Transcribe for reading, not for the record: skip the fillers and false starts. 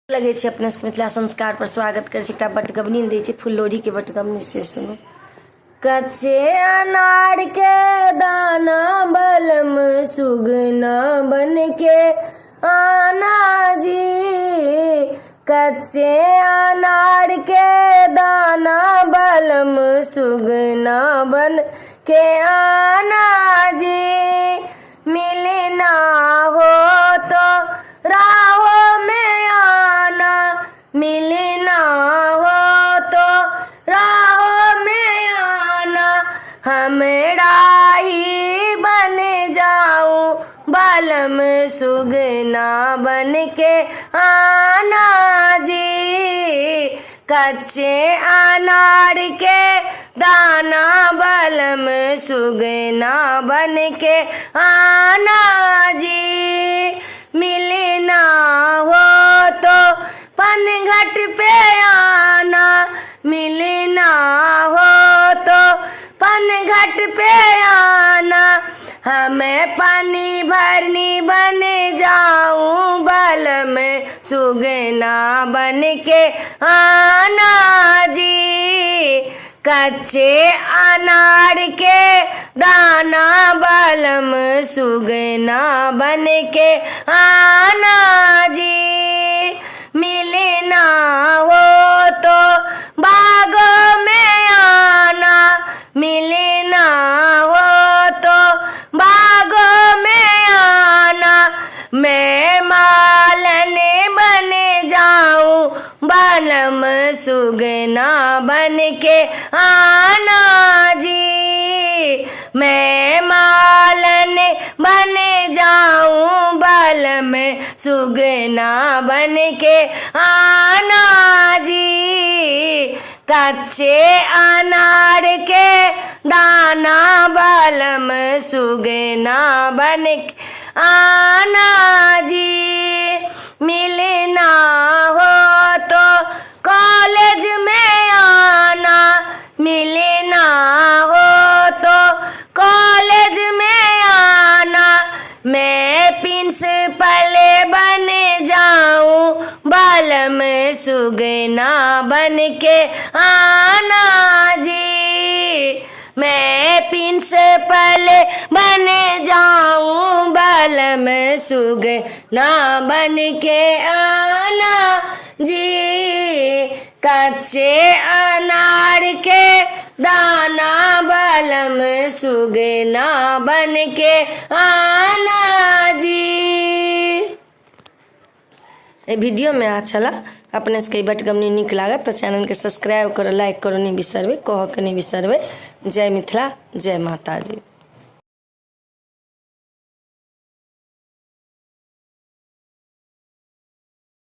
लगे छे अपने मिथिला संस्कार पर स्वागत करे छे। एकटा बटगबनी दै छे फुल्लोरी के बटगबनी से सुनो। कच्चे अनार के दाना बलम सुगना बन के आना जी। कच्चे अनार के दाना बलम सुगना बन के आना जी। मिलना हो तो राहों में आना, मिलना हो तो राहों में आना। हमरा ही बन जाऊं बलम सुगना बन के आना जी। कच्चे अनार के दाना बलम सुगना बन के आना जी। मिलना हो तो पनघट पे आना, मिलना हो तो पनघट पे आना। हमें पानी भरनी बन जाऊं बलम सुगना बन के आना जी। कच्चे अनार के दाना बलम सुगना बन के आना जी। मिलना हो तो बागों में आना, मिलना हो तो बागों में आना। मैं मालन बन जाऊं बलम सुगना बन के आना जी। मैं मालन बन जाऊं बलम सुगना बन के आना जी। कच्चे अनार के दाना बलम सुगना बन के आना जी। मिलना हो तो कॉलेज में आना, मिलना हो तो कॉलेज में आना। मैं प्रिंसिपल बन जाऊं बलम सुगना बन के आना जी। मैं प्रिंसिपल बन जाऊं बलम सुगना बन के आना जी। कच्चे अनार के दाना बलम सुगना बन के आना जी। वीडियो में अच्छा लगा अपने से बटगबनी निक लागत तो चैनल के सब्सक्राइब करो, लाइक करो नहीं बिसरबे, कह के नहीं बिसरबे। जय मिथिला, जय माता जी।